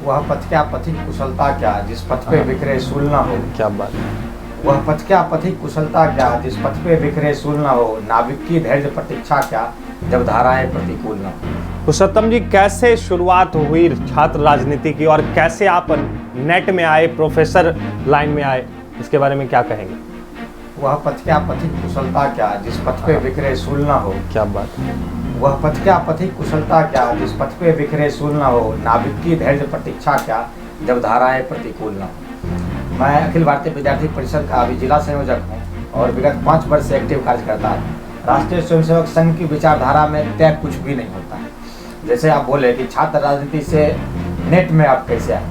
वह पथ क्या पथिक कुशलता क्या जिस पथ पे बिखरे सूल न हो। क्या बात है। वह पथ क्या पथिक कुशलता क्या जिस पथ पे बिखरे सूल न हो। नाविक की धैर्य प्रतीक्षा क्या जब धाराएं प्रतिकूल न हो। पुरुषोत्तम जी, कैसे शुरुआत हुई छात्र राजनीति की और कैसे आप नेट में आए, प्रोफेसर लाइन में आए, इसके बारे में क्या कहेंगे? वह पथ क्या पथिक कुशलता क्या जिस पथ पे बिखरे सूल न हो। क्या बात है। वह पथ क्या पथिक कुशलता क्या जिस पथ पे बिखरे सूल न हो। नाविक की धैर्य प्रतीक्षा क्या जब धाराएं प्रतिकूल न हो। मैं अखिल भारतीय विद्यार्थी परिषद का अभी जिला संयोजक हूँ और विगत 5 वर्ष से एक्टिव कार्य करता हूँ। राष्ट्रीय स्वयंसेवक संघ की विचारधारा में तय कुछ भी नहीं होता है। जैसे आप बोले कि छात्र राजनीति से नेट में आप कैसे आए,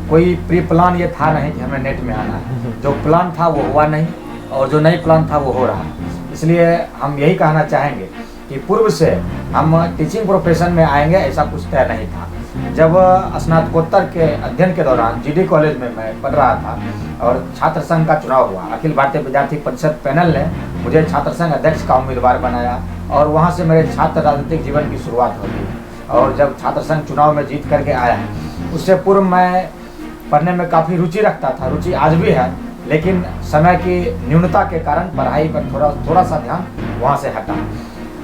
कोई प्री प्लान ये था नहीं कि हमें नेट में आना है। जो प्लान था वो हुआ नहीं और जो नहीं प्लान था वो हो रहा है। इसलिए हम यही कहना चाहेंगे कि पूर्व से हम टीचिंग प्रोफेशन में आएंगे ऐसा कुछ तय नहीं था। जब स्नातकोत्तर के अध्ययन के दौरान जीडी कॉलेज में मैं पढ़ रहा था और छात्र संघ का चुनाव हुआ, अखिल भारतीय विद्यार्थी परिषद पैनल ने मुझे छात्र संघ अध्यक्ष का उम्मीदवार बनाया और वहाँ से मेरे छात्र राजनीतिक जीवन की शुरुआत होती है। और जब छात्र संघ चुनाव में जीत करके आया, उससे पूर्व मैं पढ़ने में काफ़ी रुचि रखता था, रुचि आज भी है, लेकिन समय की न्यूनता के कारण पढ़ाई पर थोड़ा सा ध्यान वहाँ से हटा।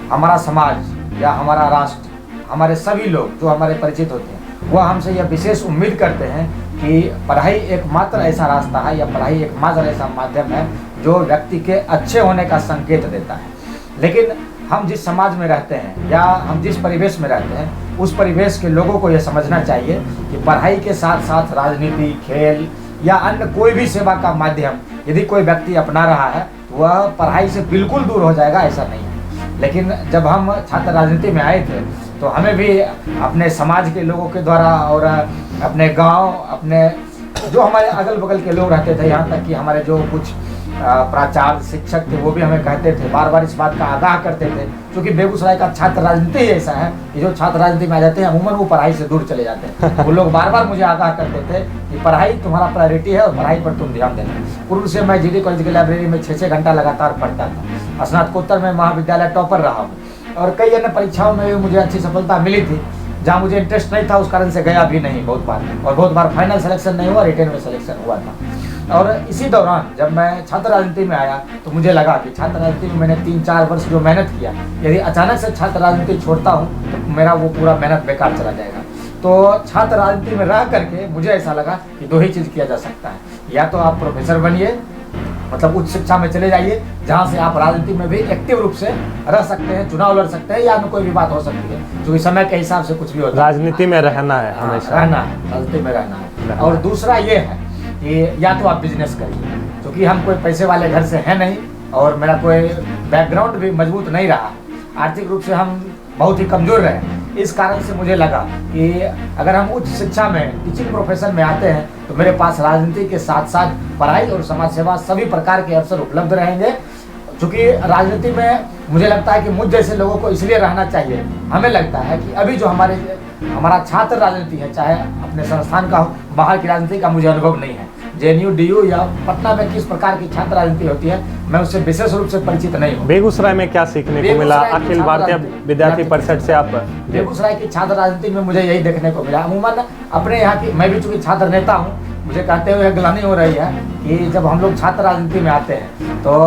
हमारा समाज या हमारा राष्ट्र, हमारे सभी लोग जो हमारे परिचित होते हैं, वह हमसे यह विशेष उम्मीद करते हैं कि पढ़ाई एकमात्र ऐसा रास्ता है या पढ़ाई एकमात्र ऐसा माध्यम है जो व्यक्ति के अच्छे होने का संकेत देता है। लेकिन हम जिस समाज में रहते हैं या हम जिस परिवेश में रहते हैं, उस परिवेश के लोगों को यह समझना चाहिए कि पढ़ाई के साथ साथ राजनीति, खेल या अन्य कोई भी सेवा का माध्यम यदि कोई व्यक्ति अपना रहा है तो वह पढ़ाई से बिल्कुल दूर हो जाएगा, ऐसा नहीं है। लेकिन जब हम छात्र राजनीति में आए थे तो हमें भी अपने समाज के लोगों के द्वारा और अपने गांव, अपने जो हमारे अगल बगल के लोग रहते थे, यहाँ तक कि हमारे जो कुछ प्राचार्य, शिक्षक थे, वो भी हमें कहते थे, बार बार इस बात का आगाह करते थे। क्योंकि बेगूसराय का छात्र राजनीति ही ऐसा है कि जो छात्र राजनीति में आ जाते हैं अमूमन वो पढ़ाई से दूर चले जाते हैं। वो लोग बार बार मुझे आगाह करते थे कि पढ़ाई तुम्हारा प्रायोरिटी है और पढ़ाई पर तुम ध्यान देना। पूर्व से मैं जीडी कॉलेज की लाइब्रेरी में 6-6 घंटा लगातार पढ़ता था। स्नातकोत्तर में महाविद्यालय टॉपर रहा हूँ और कई अन्य परीक्षाओं में भी मुझे अच्छी सफलता मिली थी। जहाँ मुझे इंटरेस्ट नहीं था उस कारण से गया भी नहीं बहुत बार, और बहुत बार फाइनल सिलेक्शन नहीं हुआ, रिटेन में सिलेक्शन हुआ था। और इसी दौरान जब मैं छात्र राजनीति में आया तो मुझे लगा कि छात्र राजनीति में मैंने 3-4 वर्ष जो मेहनत किया, यदि अचानक से छात्र राजनीति छोड़ता हूँ तो मेरा वो पूरा मेहनत बेकार चला जाएगा। तो छात्र राजनीति में रह करके मुझे ऐसा लगा कि 2 ही चीज़ किया जा सकता है, या तो आप प्रोफेसर बनिए, मतलब उच्च शिक्षा में चले जाइए जहाँ से आप राजनीति में भी एक्टिव रूप से रह सकते हैं, चुनाव लड़ सकते हैं, या कोई भी बात हो सकती है, क्योंकि समय के हिसाब से कुछ भी होता है। राजनीति में रहना है, हमेशा रहना है, राजनीति में रहना है। और दूसरा ये है कि या तो आप बिजनेस करिए, क्योंकि हम कोई पैसे वाले घर से हैं नहीं और मेरा कोई बैकग्राउंड भी मजबूत नहीं रहा, आर्थिक रूप से हम बहुत ही कमज़ोर रहे। इस कारण से मुझे लगा कि अगर हम उच्च शिक्षा में, टीचिंग प्रोफेशन में आते हैं तो मेरे पास राजनीति के साथ साथ पढ़ाई और समाज सेवा सभी प्रकार के अवसर उपलब्ध रहेंगे। क्योंकि राजनीति में मुझे लगता है कि मुझ जैसे लोगों को इसलिए रहना चाहिए। हमें लगता है कि अभी जो हमारा छात्र राजनीति है, चाहे अपने संस्थान का हो, बाहर की राजनीति का मुझे अनुभव नहीं है। JNU, DU या पटना में किस प्रकार की छात्र राजनीति होती है मैं उससे विशेष रूप से परिचित नहीं हूँ। बेगूसराय में क्या सीखने को मिला अखिल भारतीय विद्यार्थी परिषद से? आप बेगूसराय की छात्र राजनीति में मुझे यही देखने को मिला। अमूमन अपने यहाँ की, मैं भी चूंकि छात्र नेता हूँ, मुझे कहते हुए ग्लानि हो रही है कि जब हम लोग छात्र राजनीति में आते हैं तो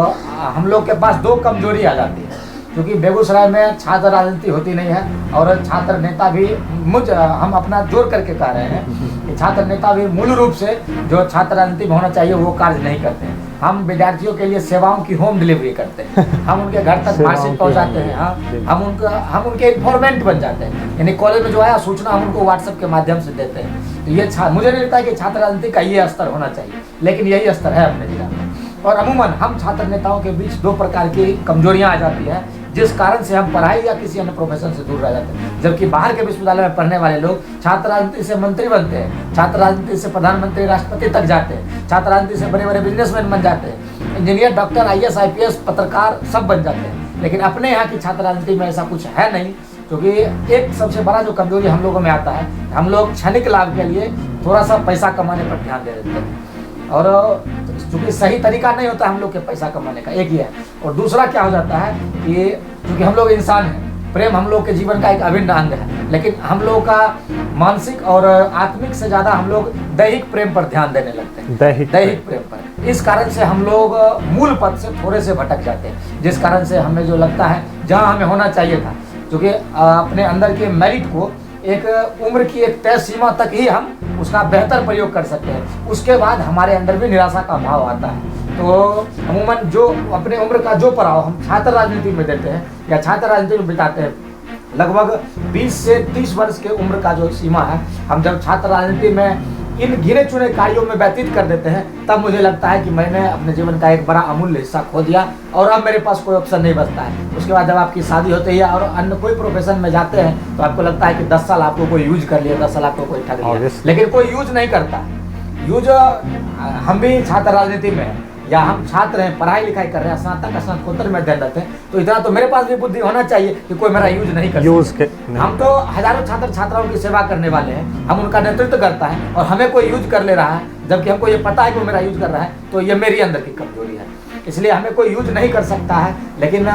हम लोग के पास 2 कमजोरी आ जाती है। क्योंकि बेगूसराय में छात्र राजनीति होती नहीं है और छात्र नेता भी हम अपना जोर करके कह रहे हैं कि छात्र नेता भी मूल रूप से जो छात्र राजनीति में होना चाहिए वो कार्य नहीं करते हैं। हम विद्यार्थियों के लिए सेवाओं की होम डिलीवरी करते हैं, हम उनके घर तक मार्कशीट पहुंचाते हैं, हम उनके इन्फॉर्मेंट बन जाते हैं। यानी कॉलेज में जो आया सूचना हम उनको व्हाट्सएप के माध्यम से देते हैं। तो ये मुझे नहीं लगता है कि छात्र राजनीति का ये स्तर होना चाहिए, लेकिन यही स्तर है अपने जिला में। और अमूमन हम छात्र नेताओं के बीच 2 प्रकार की कमजोरियां आ जाती हैं जिस कारण से हम पढ़ाई या किसी अन्य प्रोफेशन से दूर रह जाते हैं। जबकि बाहर के विश्वविद्यालय में पढ़ने वाले लोग छात्र राजनीति से मंत्री बनते हैं, छात्र राजनीति से प्रधानमंत्री, राष्ट्रपति तक जाते हैं, छात्र राजनीति से बड़े बड़े बिजनेसमैन बन जाते हैं, इंजीनियर, डॉक्टर, IAS, IPS, पत्रकार सब बन जाते हैं। लेकिन अपने यहाँ की छात्र राजनीति में ऐसा कुछ है नहीं। क्योंकि एक सबसे बड़ा जो कमजोरी हम लोगों में आता है, हम लोग क्षणिक लाभ के लिए थोड़ा सा पैसा कमाने पर ध्यान दे देते हैं और चूँकि सही तरीका नहीं होता हम लोग के पैसा कमाने का, एक ही है। और दूसरा क्या हो जाता है कि क्योंकि हम लोग इंसान हैं प्रेम हम लोग के जीवन का एक अभिन्न अंग है, लेकिन हम लोग का मानसिक और आत्मिक से ज़्यादा हम लोग दैहिक प्रेम पर ध्यान देने लगते हैं, दैहिक प्रेम पर। इस कारण से हम लोग मूल पद से थोड़े से भटक जाते हैं, जिस कारण से हमें जो लगता है जहाँ हमें होना चाहिए था, क्योंकि अपने अंदर के मेरिट को एक उम्र की एक तय सीमा तक ही हम उसका बेहतर प्रयोग कर सकते हैं, उसके बाद हमारे अंदर भी निराशा का भाव आता है। तो अमूमन जो अपने उम्र का जो पड़ाव हम छात्र राजनीति में देते हैं या छात्र राजनीति में बिताते हैं, लगभग 20 से 30 वर्ष के उम्र का जो सीमा है, हम जब छात्र राजनीति में इन गिने चुने कार्यों में व्यतीत कर देते हैं, तब मुझे लगता है कि मैंने अपने जीवन का एक बड़ा अमूल्य हिस्सा खो दिया और अब मेरे पास कोई ऑप्शन नहीं बचता है। उसके बाद जब आपकी शादी होती है और अन्य कोई प्रोफेशन में जाते हैं, तो आपको लगता है कि 10 साल आपको कोई यूज कर लिया, 10 साल आपको कोई ठग लिया, लेकिन कोई यूज नहीं करता। यूज हम भी छात्र राजनीति में हैं या हम छात्र हैं, पढ़ाई लिखाई कर रहे हैं, स्नातक स्नातकोत्तर में अध्ययन करते हैं, तो इतना तो मेरे पास भी बुद्धि होना चाहिए कि कोई मेरा यूज नहीं कर हम तो हजारों छात्र छात्राओं की सेवा करने वाले हैं, हम उनका नेतृत्व करता है और हमें कोई यूज कर ले रहा है, जबकि हमको ये पता है कि वो मेरा यूज कर रहा है, तो ये मेरी अंदर की कमजोरी है, इसलिए हमें कोई यूज नहीं कर सकता है। लेकिन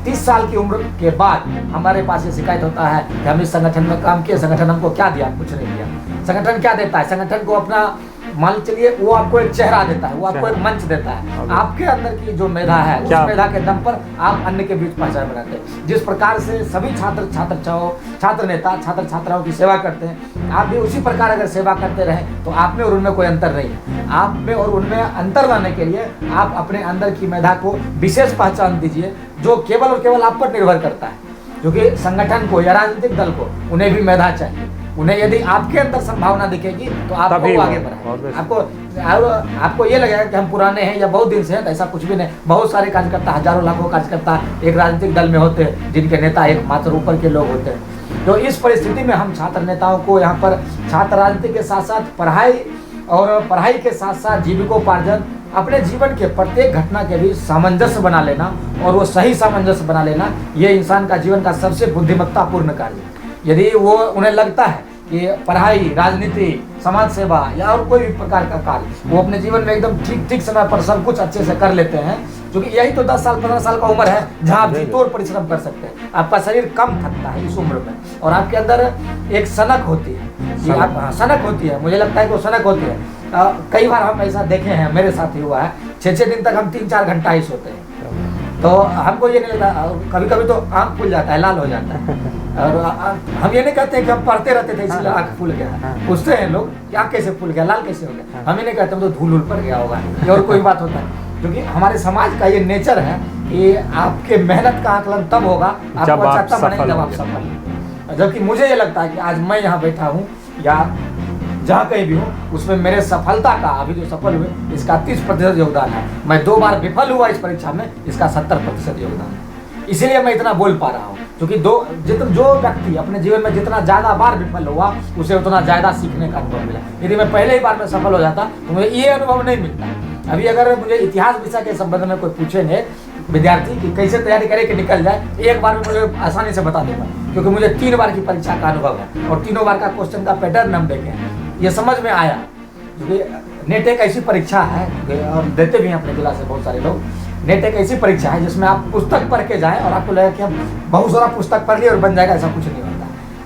30 साल की उम्र के बाद हमारे पास ये शिकायत होता है कि हम इस संगठन में काम किए, संगठन हमको क्या दिया, कुछ नहीं दिया। संगठन क्या देता है? संगठन को अपना मान चलिए वो आपको एक चेहरा देता है, वो आपको एक मंच देता है, आपके अंदर की जो मेधा है उस मेधा के दम पर आप अन्य के बीच पहचान बनाते हैं। जिस प्रकार से सभी छात्र नेता छात्र छात्राओं की सेवा करते हैं, आप भी उसी प्रकार अगर सेवा करते रहे तो आप में और उनमें कोई अंतर नहीं है। आप में और उनमें अंतर लाने के लिए आप अपने अंदर की मेधा को विशेष पहचान दीजिए, जो केवल और केवल आप पर निर्भर करता है, क्योंकि संगठन को या राजनीतिक दल को उन्हें भी मेधा चाहिए। उन्हें यदि आपके अंदर संभावना दिखेगी तो आपको आगे बढ़ाएंगे। आपको ये लगेगा कि हम पुराने हैं या बहुत दिन से हैं, तो ऐसा कुछ भी नहीं। बहुत सारे कार्यकर्ता, हजारों लाखों कार्यकर्ता एक राजनीतिक दल में होते हैं, जिनके नेता एकमात्र ऊपर के लोग होते हैं। तो इस परिस्थिति में हम छात्र नेताओं को यहाँ पर छात्र राजनीति के साथ साथ पढ़ाई के साथ साथ जीविकोपार्जन, अपने जीवन के प्रत्येक घटना के बीच सामंजस्य बना लेना और वो सही सामंजस्य बना लेना, ये इंसान का जीवन का सबसे बुद्धिमत्तापूर्ण कार्य है। यदि वो उन्हें लगता है कि पढ़ाई, राजनीति, समाज सेवा या और कोई भी प्रकार का कार्य वो अपने जीवन में एकदम ठीक समय पर सब कुछ अच्छे से कर लेते हैं, क्योंकि यही तो 10 साल 15 साल का उम्र है जहाँ आप जी तोड़ परिश्रम कर सकते हैं। आपका शरीर कम थकता है इस उम्र में और आपके अंदर एक सनक होती है, सनक होती है, मुझे लगता है कि वो सनक होती है। कई बार हम ऐसा देखे हैं, मेरे साथ ही हुआ है, 6-6 दिन तक हम 3-4 घंटा ही सोते हैं, तो हमको ये नहीं लगता। कभी कभी तो आँख फूल जाता है, लाल हो जाता है, और हम ये नहीं कहते हैं कि हम पढ़ते रहते थे इसलिए आँख फूल गया। पूछते हैं लोग कि आँख कैसे फूल गया, लाल कैसे हो गया, हम ये नहीं कहते हम तो धूल पड़ गया होगा ये और कोई बात होता है। क्योंकि हमारे समाज का ये नेचर है कि आपके मेहनत का आकलन तब होगा, आपको अच्छा तब बनेगा जब आप सफल। जबकि मुझे ये लगता है कि आज मैं यहाँ बैठा हूँ या जहाँ कहीं भी हूँ, उसमें मेरे सफलता का, अभी जो सफल हुए, इसका 30% योगदान है। मैं 2 बार विफल हुआ इस परीक्षा में, इसका 70% योगदान है। इसीलिए मैं इतना बोल पा रहा हूँ, क्योंकि जो व्यक्ति अपने जीवन में जितना ज़्यादा बार विफल हुआ, उसे उतना ज़्यादा सीखने का अनुभव मिला। यदि मैं पहले ही बार में सफल हो जाता तो मुझे ये अनुभव नहीं मिलता। अभी अगर मुझे इतिहास विषय के संबंध में कोई पूछेंगे विद्यार्थी कि कैसे तैयारी करे कि निकल जाए, एक बार में मुझे आसानी से बता देगा, क्योंकि मुझे 3 बार की परीक्षा का अनुभव है और तीनों बार का क्वेश्चन का पैटर्न हम देखे हैं। ये समझ में आया, क्योंकि नेट एक ऐसी परीक्षा है और देते भी हैं अपने जिला से बहुत सारे लोग। नेट एक ऐसी परीक्षा है जिसमें आप पुस्तक पढ़ के जाएं और आपको लगेगा कि हम बहुत सारा पुस्तक पढ़ लिए और बन जाएगा, ऐसा कुछ नहीं होता।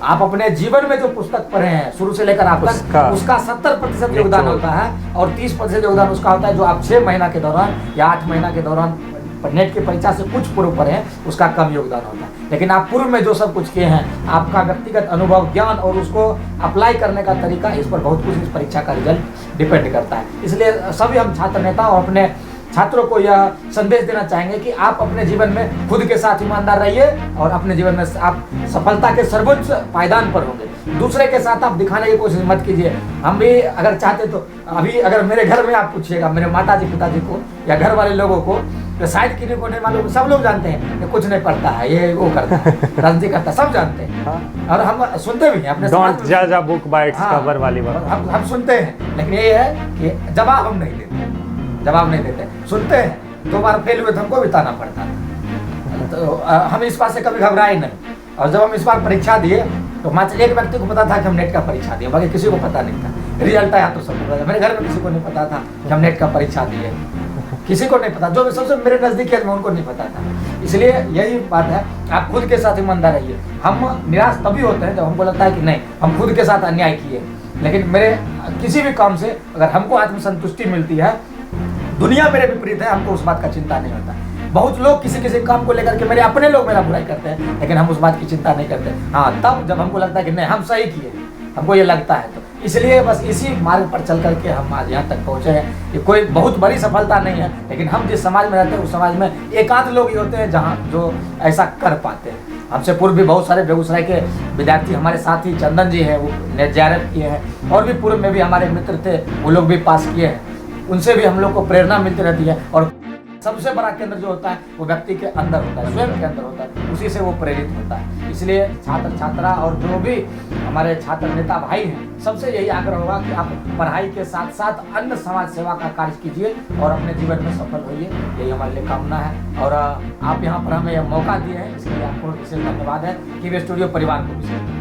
आप अपने जीवन में जो पुस्तक पढ़े हैं शुरू से लेकर आप तक, उसका 70% योगदान होता है और 30% योगदान उसका होता है जो आप 6 महीना के दौरान या 8 महीना के दौरान नेट की परीक्षा से कुछ पूर्व पढ़े हैं, उसका कम योगदान होता है। लेकिन आप पूर्व में जो सब कुछ किए हैं, आपका व्यक्तिगत अनुभव, ज्ञान और उसको अप्लाई करने का तरीका, इस पर बहुत कुछ इस परीक्षा का रिजल्ट डिपेंड करता है। इसलिए सभी हम छात्र नेता और अपने छात्रों को यह संदेश देना चाहेंगे कि आप अपने जीवन में खुद के साथ ईमानदार रहिए और अपने जीवन में आप सफलता के सर्वोच्च पायदान पर होंगे। दूसरे के साथ आप दिखाने की कोशिश मत कीजिए। हम भी अगर चाहते तो अभी अगर मेरे घर में आप पूछिएगा मेरे माताजी पिताजी को या घर वाले लोगों को, तो शायद किसी को नहीं मालूम, सब लोग जानते हैं कि कुछ नहीं पढ़ता है, ये वो करता है, राजनीति करता है, सब जानते हैं। और हम सुनते भी हैं अपने बुक बाइट्स कवर वाली बात हम सुनते हैं, लेकिन ये है कि जवाब हम नहीं देते। सुनते हैं, 2 बार फेल हुए तो हमको बिताना पड़ता था, तो हम इस बात से कभी घबराए नहीं। और जब हम इस बार परीक्षा दिए तो मात्र एक व्यक्ति को पता था कि हम नेट का परीक्षा दिए, बाकी किसी को पता नहीं था। रिजल्ट आया तो सब पता था। मेरे घर में किसी को नहीं पता था कि हम नेट का परीक्षा दिए। किसी को नहीं पता, जो सबसे मेरे नज़दीक है उनको नहीं पता था। इसलिए यही बात है, आप खुद के साथ ईमानदार रहिए। हम निराश तभी होते हैं जब हमको लगता है कि नहीं, हम खुद के साथ अन्याय किए। लेकिन मेरे किसी भी काम से अगर हमको आत्मसंतुष्टि मिलती है, दुनिया मेरे विपरीत है, हमको उस बात का चिंता नहीं होता। बहुत लोग किसी किसी काम को लेकर के, मेरे अपने लोग मेरा बुराई करते हैं, लेकिन हम उस बात की चिंता नहीं करते। हाँ, तब जब हमको लगता है कि नहीं हम सही किए, हमको ये लगता है, तो इसलिए बस इसी मार्ग पर चल करके हम आज यहाँ तक पहुँचे हैं। ये कोई बहुत बड़ी सफलता नहीं है, लेकिन हम जिस समाज में रहते हैं उस समाज में एक आध लोग ही होते हैं जहाँ जो ऐसा कर पाते हैं। हमसे पूर्व भी बहुत सारे बेगूसराय के विद्यार्थी हमारे साथ ही, चंदन जी हैं, वो नेट JRF किए हैं, और भी पूर्व में भी हमारे मित्र थे, वो लोग भी पास किए हैं। उनसे भी हम लोग को प्रेरणा मिलती रहती है। और सबसे बड़ा केंद्र जो होता है वो व्यक्ति के अंदर होता है, स्वयं के अंदर होता है, उसी से वो प्रेरित होता है। इसलिए छात्र छात्रा और जो भी हमारे छात्र नेता भाई हैं, सबसे यही आग्रह होगा कि आप पढ़ाई के साथ साथ अन्य समाज सेवा का कार्य कीजिए और अपने जीवन में सफल होइए, यही हमारे लिए कामना है। और आप यहाँ पर हमें यह मौका दिए हैं, इसके लिए आपको विशेष धन्यवाद है कि वे स्टूडियो परिवार को विशेष